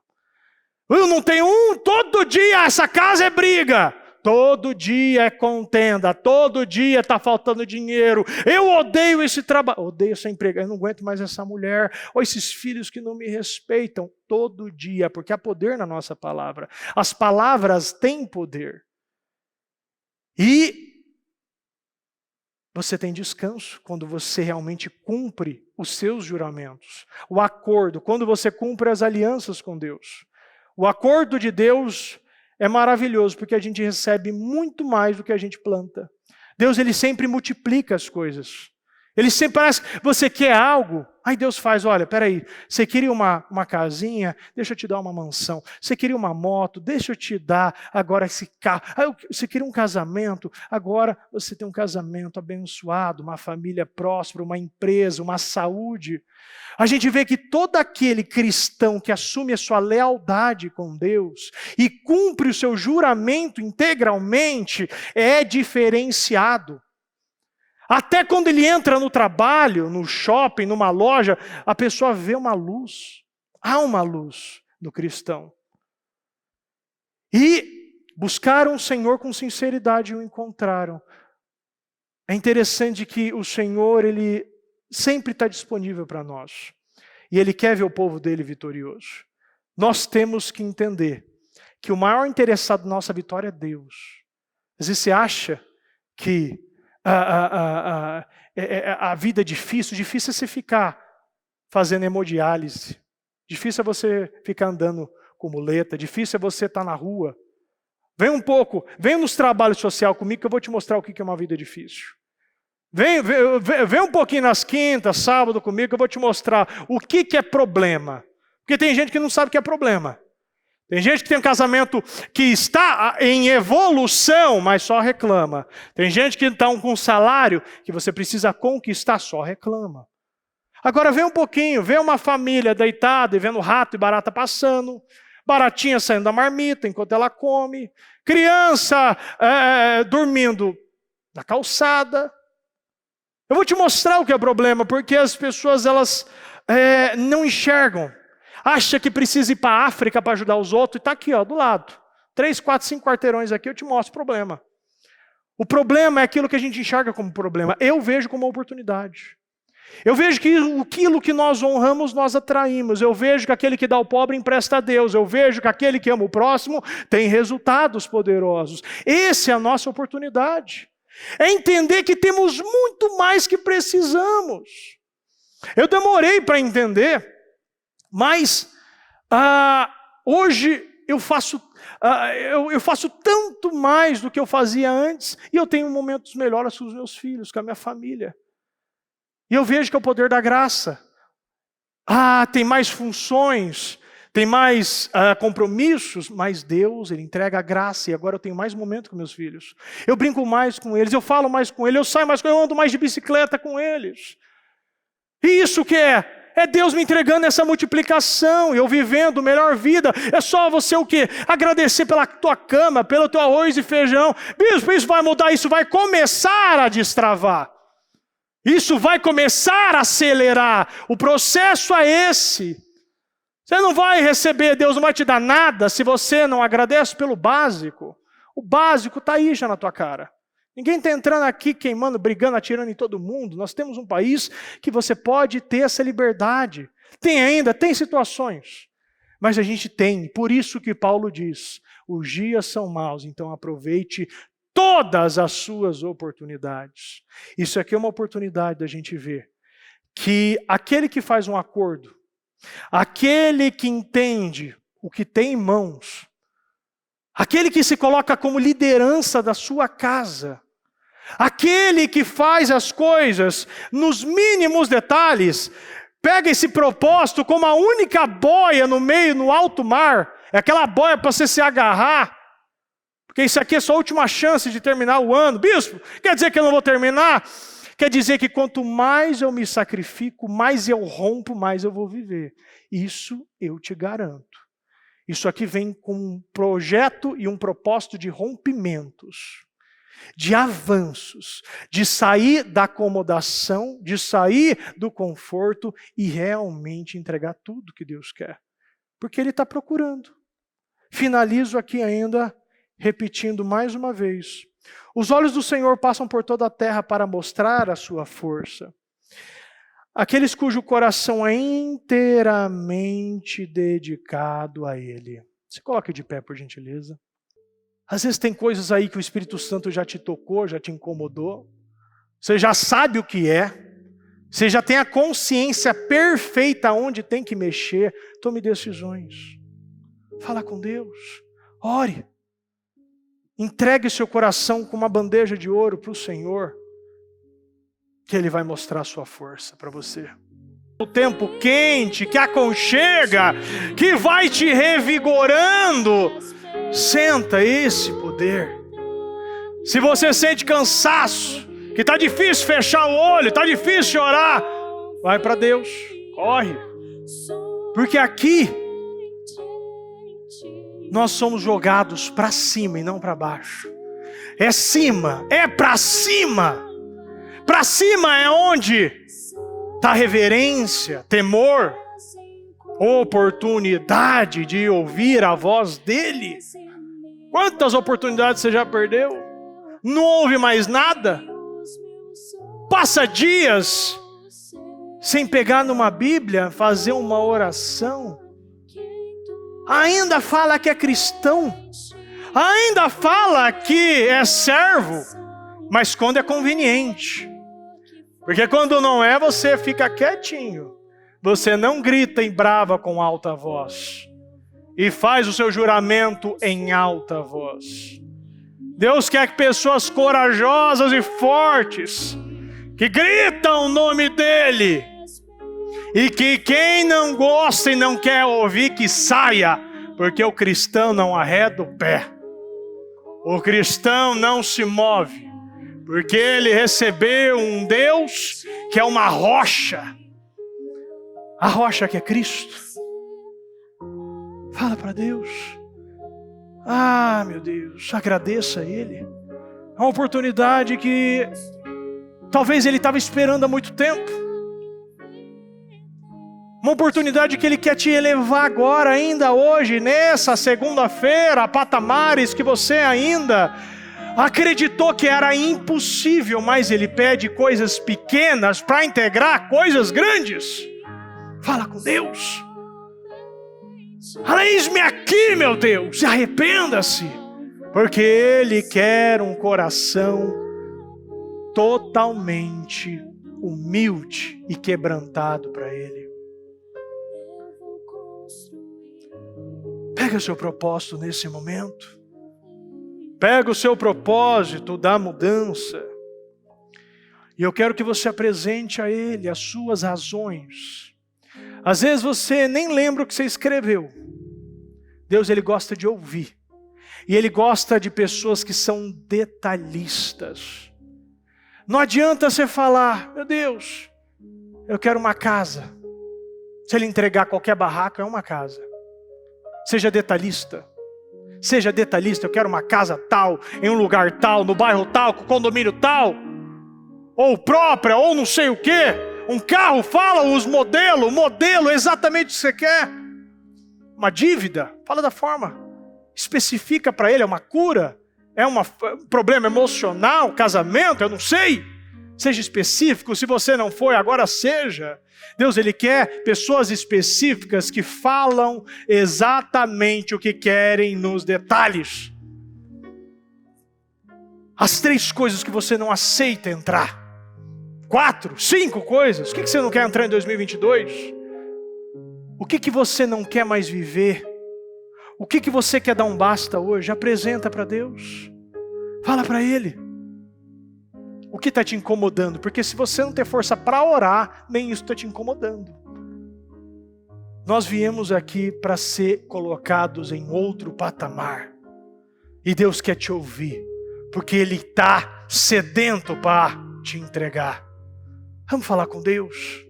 Eu não tenho todo dia essa casa é briga. Todo dia é contenda, todo dia está faltando dinheiro. Eu odeio esse trabalho, odeio essa emprego, eu não aguento mais essa mulher, ou esses filhos que não me respeitam. Todo dia, porque há poder na nossa palavra. As palavras têm poder. E você tem descanso quando você realmente cumpre os seus juramentos. O acordo, quando você cumpre as alianças com Deus. O acordo de Deus é maravilhoso, porque a gente recebe muito mais do que a gente planta. Deus, ele sempre multiplica as coisas. Ele sempre parece que você quer algo, aí Deus faz, olha, peraí, você queria uma casinha? Deixa eu te dar uma mansão. Você queria uma moto? Deixa eu te dar agora esse carro. Você queria um casamento? Agora você tem um casamento abençoado, uma família próspera, uma empresa, uma saúde. A gente vê que todo aquele cristão que assume a sua lealdade com Deus e cumpre o seu juramento integralmente é diferenciado. Até quando ele entra no trabalho, no shopping, numa loja, a pessoa vê uma luz. Há uma luz no cristão. E buscaram o Senhor com sinceridade e o encontraram. É interessante que o Senhor, ele sempre está disponível para nós. E Ele quer ver o povo dele vitorioso. Nós temos que entender que o maior interessado na nossa vitória é Deus. Às vezes você acha que a vida é difícil é você ficar fazendo hemodiálise. Difícil é você ficar andando com muleta. Difícil é você estar na rua. Vem nos trabalhos sociais comigo que eu vou te mostrar o que é uma vida difícil. Vem um pouquinho nas quintas, sábado comigo que eu vou te mostrar o que é problema. Porque tem gente que não sabe o que é problema. Tem gente que tem um casamento que está em evolução, mas só reclama. Tem gente que está com um salário que você precisa conquistar, só reclama. Agora vem um pouquinho, vê uma família deitada e vendo rato e barata passando, baratinha saindo da marmita enquanto ela come, criança dormindo na calçada. Eu vou te mostrar o que é problema, porque as pessoas elas não enxergam. Acha que precisa ir para a África para ajudar os outros, e está aqui, do lado. 3, 4, 5 quarteirões aqui, eu te mostro o problema. O problema é aquilo que a gente enxerga como problema. Eu vejo como uma oportunidade. Eu vejo que aquilo que nós honramos, nós atraímos. Eu vejo que aquele que dá ao pobre empresta a Deus. Eu vejo que aquele que ama o próximo tem resultados poderosos. Essa é a nossa oportunidade. É entender que temos muito mais que precisamos. Eu demorei para entender. Mas hoje eu faço tanto mais do que eu fazia antes, e eu tenho momentos melhores com os meus filhos, com a minha família. E eu vejo que é o poder da graça. Tem mais funções, tem mais compromissos, mas Deus, Ele entrega a graça, e agora eu tenho mais momento com meus filhos. Eu brinco mais com eles, eu falo mais com eles, eu saio mais com eles, eu ando mais de bicicleta com eles. E isso que é Deus me entregando essa multiplicação, eu vivendo melhor vida. É só você o quê? Agradecer pela tua cama, pelo teu arroz e feijão. Bispo, isso vai mudar, isso vai começar a destravar. Isso vai começar a acelerar. O processo é esse. Você não vai receber, Deus não vai te dar nada se você não agradece pelo básico. O básico está aí já na tua cara. Ninguém está entrando aqui queimando, brigando, atirando em todo mundo. Nós temos um país que você pode ter essa liberdade. Tem situações. Mas a gente tem. Por isso que Paulo diz, os dias são maus, então aproveite todas as suas oportunidades. Isso aqui é uma oportunidade da gente ver que aquele que faz um acordo, aquele que entende o que tem em mãos, aquele que se coloca como liderança da sua casa, aquele que faz as coisas nos mínimos detalhes, pega esse propósito como a única boia no alto mar, é aquela boia para você se agarrar, porque isso aqui é sua última chance de terminar o ano. Bispo, quer dizer que eu não vou terminar? Quer dizer que quanto mais eu me sacrifico, mais eu rompo, mais eu vou viver. Isso eu te garanto. Isso aqui vem com um projeto e um propósito de rompimentos, de avanços, de sair da acomodação, de sair do conforto e realmente entregar tudo que Deus quer. Porque Ele está procurando. Finalizo aqui ainda, repetindo mais uma vez. Os olhos do Senhor passam por toda a terra para mostrar a sua força. Aqueles cujo coração é inteiramente dedicado a Ele. Se coloque de pé, por gentileza. Às vezes tem coisas aí que o Espírito Santo já te tocou, já te incomodou. Você já sabe o que é. Você já tem a consciência perfeita onde tem que mexer. Tome decisões. Fala com Deus. Ore. Entregue seu coração com uma bandeja de ouro para o Senhor, que Ele vai mostrar a sua força para você. O tempo quente, que aconchega, que vai te revigorando, senta esse poder. Se você sente cansaço, que está difícil fechar o olho, está difícil orar, vai para Deus, corre. Porque aqui nós somos jogados para cima e não para baixo. É cima, é para cima. Para cima é onde está reverência, temor, oportunidade de ouvir a voz dEle. Quantas oportunidades você já perdeu? Não ouve mais nada? Passa dias sem pegar numa Bíblia, fazer uma oração. Ainda fala que é cristão, ainda fala que é servo, mas quando é conveniente. Porque quando não é, você fica quietinho. Você não grita em brava com alta voz. E faz o seu juramento em alta voz. Deus quer que pessoas corajosas e fortes, que gritam o nome dEle, e que quem não gosta e não quer ouvir, que saia, porque o cristão não arreda o pé. O cristão não se move, porque ele recebeu um Deus que é uma rocha. A rocha que é Cristo. Fala para Deus. Ah, meu Deus, agradeça a Ele. É uma oportunidade que talvez Ele estava esperando há muito tempo. Uma oportunidade que Ele quer te elevar agora, ainda hoje, nessa segunda-feira, a patamares que você ainda acreditou que era impossível, mas Ele pede coisas pequenas para integrar coisas grandes. Fala com Deus. Eis-me aqui, meu Deus, arrependa-se, porque Ele quer um coração totalmente humilde e quebrantado para Ele. Pega o seu propósito nesse momento. Pega o seu propósito da mudança. E eu quero que você apresente a Ele as suas razões. Às vezes você nem lembra o que você escreveu. Deus, Ele gosta de ouvir. E Ele gosta de pessoas que são detalhistas. Não adianta você falar, meu Deus, eu quero uma casa. Se Ele entregar qualquer barraco, é uma casa. Seja detalhista. Seja detalhista, eu quero uma casa tal, em um lugar tal, no bairro tal, com condomínio tal. Ou própria, ou não sei o quê. Um carro, fala os modelos, o modelo exatamente o que você quer. Uma dívida, fala da forma. Especifica para ele, é uma cura, é um problema emocional, casamento, eu não sei. Seja específico, se você não foi, agora seja. Deus, Ele quer pessoas específicas que falam exatamente o que querem nos detalhes. As 3 coisas que você não aceita entrar. 4, 5 coisas. O que você não quer entrar em 2022? O que você não quer mais viver? O que você quer dar um basta hoje? Apresenta para Deus. Fala para Ele. O que está te incomodando? Porque se você não ter força para orar, nem isso está te incomodando. Nós viemos aqui para ser colocados em outro patamar. E Deus quer te ouvir, porque Ele está sedento para te entregar. Vamos falar com Deus.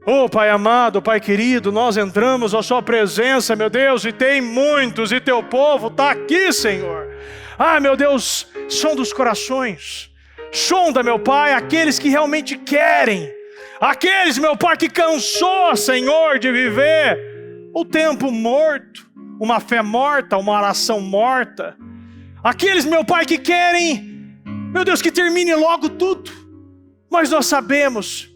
Oh, Pai amado, Pai querido, nós entramos à Sua presença, meu Deus, e tem muitos, e Teu povo está aqui, Senhor. Ah, meu Deus, sonda os corações. Sonda, meu Pai, aqueles que realmente querem. Aqueles, meu Pai, que cansou, Senhor, de viver o tempo morto. Uma fé morta, uma oração morta. Aqueles, meu Pai, que querem, meu Deus, que termine logo tudo. Mas nós sabemos,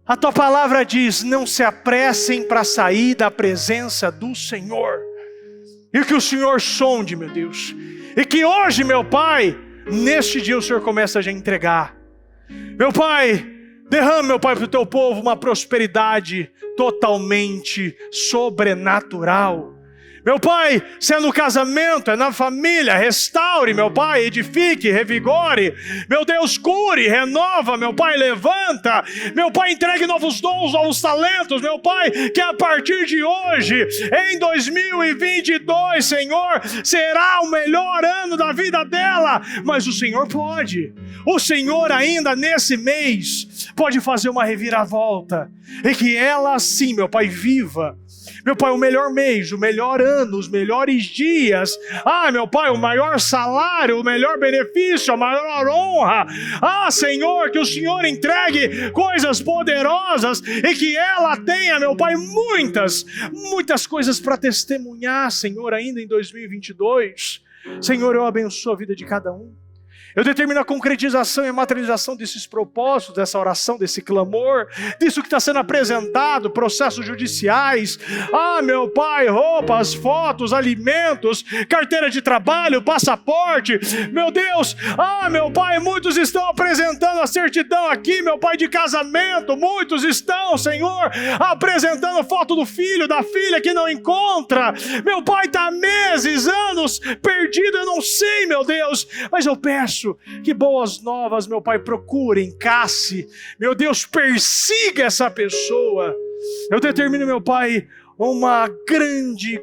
a Tua palavra diz, não se apressem para sair da presença do Senhor. E que o Senhor sonde, meu Deus. E que hoje, meu Pai, neste dia o Senhor começa a já entregar. Meu Pai, derrama, meu Pai, para o Teu povo uma prosperidade totalmente sobrenatural. Meu Pai, se é no casamento, é na família, restaure, meu Pai, edifique, revigore. Meu Deus, cure, renova, meu Pai, levanta. Meu Pai, entregue novos dons, novos talentos, meu Pai, que a partir de hoje, em 2022, Senhor, será o melhor ano da vida dela. Mas o Senhor pode. O Senhor ainda nesse mês pode fazer uma reviravolta. E que ela assim, meu Pai, viva. Meu Pai, o melhor mês, o melhor ano, os melhores dias. Meu Pai, o maior salário, o melhor benefício, a maior honra. Senhor, que o Senhor entregue coisas poderosas e que ela tenha, meu Pai, muitas coisas para testemunhar, Senhor, ainda em 2022. Senhor, eu abençoo a vida de cada um. Eu determino a concretização e a materialização desses propósitos, dessa oração, desse clamor, disso que está sendo apresentado, processos judiciais. Meu Pai, roupas, fotos, alimentos, carteira de trabalho, passaporte. Meu Deus, meu Pai, muitos estão apresentando a certidão aqui, meu Pai, de casamento. Muitos estão, Senhor, apresentando foto do filho, da filha que não encontra. Meu Pai, está há meses, anos perdido, eu não sei, meu Deus, mas eu peço que boas novas, meu Pai, procure, encasse, meu Deus, persiga essa pessoa. Eu determino, meu Pai, uma grande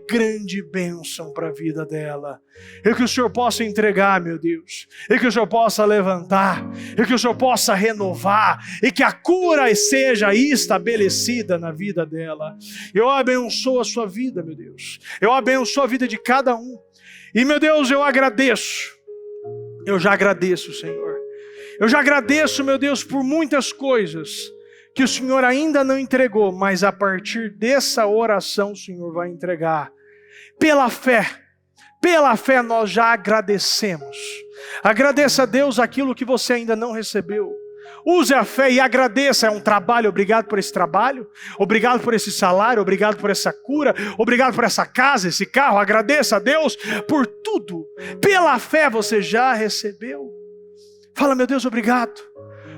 bênção para a vida dela. E que o Senhor possa entregar, meu Deus. E que o Senhor possa levantar. E que o Senhor possa renovar. E que a cura seja estabelecida na vida dela. Eu abençoo a sua vida, meu Deus. Eu abençoo a vida de cada um. E, meu Deus, eu agradeço. Eu já agradeço, Senhor. Eu já agradeço, meu Deus, por muitas coisas que o Senhor ainda não entregou, mas a partir dessa oração o Senhor vai entregar. Pela fé nós já agradecemos. Agradeça a Deus aquilo que você ainda não recebeu. Use a fé e agradeça. É um trabalho, obrigado por esse trabalho, obrigado por esse salário, obrigado por essa cura, obrigado por essa casa, esse carro. Agradeça a Deus por tudo. Pela fé você já recebeu. Fala, meu Deus, obrigado.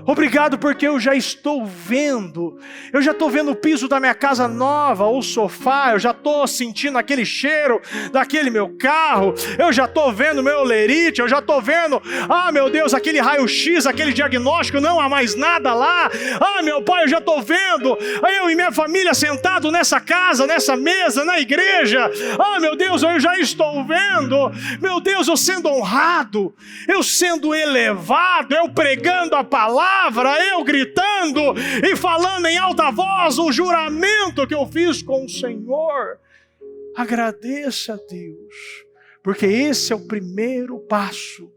Obrigado porque eu já estou vendo. Eu já estou vendo o piso da minha casa nova, o sofá. Eu já estou sentindo aquele cheiro daquele meu carro. Eu já estou vendo meu olerite. Eu já estou vendo, meu Deus, aquele raio-x, aquele diagnóstico. Não há mais nada lá. Meu Pai, eu já estou vendo eu e minha família sentado nessa casa, nessa mesa, na igreja. Meu Deus, eu já estou vendo. Meu Deus, eu sendo honrado. Eu sendo elevado. Eu pregando a palavra. Eu gritando e falando em alta voz o juramento que eu fiz com o Senhor. Agradeça a Deus, porque esse é o primeiro passo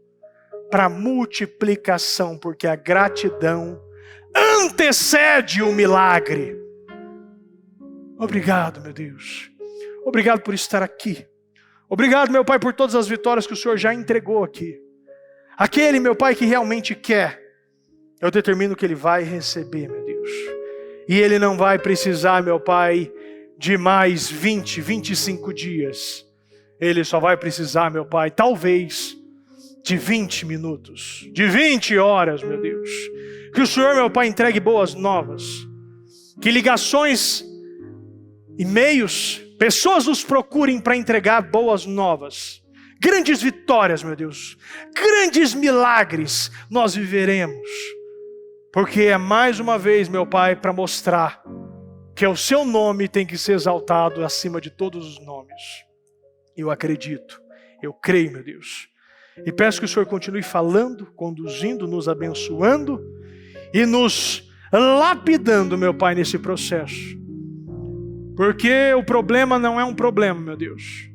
para a multiplicação, porque a gratidão antecede o milagre. Obrigado, meu Deus. Obrigado por estar aqui. Obrigado, meu Pai, por todas as vitórias que o Senhor já entregou aqui. Aquele, meu Pai, que realmente quer, eu determino que ele vai receber, meu Deus. E ele não vai precisar, meu Pai, de mais 20, 25 dias. Ele só vai precisar, meu Pai, talvez de 20 minutos, de 20 horas, meu Deus. Que o Senhor, meu Pai, entregue boas novas. Que ligações, e-mails, pessoas nos procurem para entregar boas novas. Grandes vitórias, meu Deus. Grandes milagres nós viveremos. Porque é mais uma vez, meu Pai, para mostrar que o seu nome tem que ser exaltado acima de todos os nomes. Eu acredito, eu creio, meu Deus. E peço que o Senhor continue falando, conduzindo, nos abençoando e nos lapidando, meu Pai, nesse processo. Porque o problema não é um problema, meu Deus.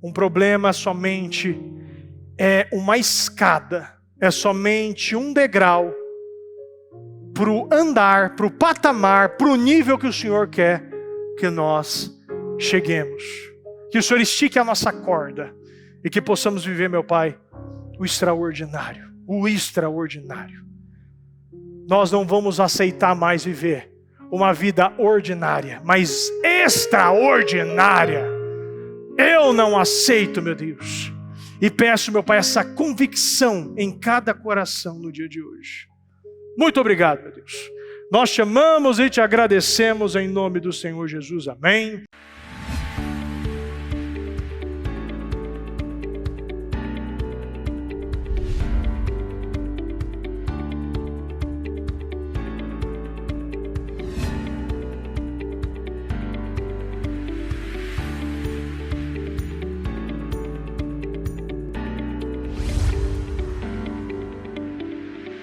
Um problema somente é uma escada, é somente um degrau para o andar, para o patamar, para o nível que o Senhor quer que nós cheguemos. Que o Senhor estique a nossa corda e que possamos viver, meu Pai, o extraordinário, o extraordinário. Nós não vamos aceitar mais viver uma vida ordinária, mas extraordinária. Eu não aceito, meu Deus. E peço, meu Pai, essa convicção em cada coração no dia de hoje. Muito obrigado, meu Deus. Nós te amamos e te agradecemos em nome do Senhor Jesus. Amém.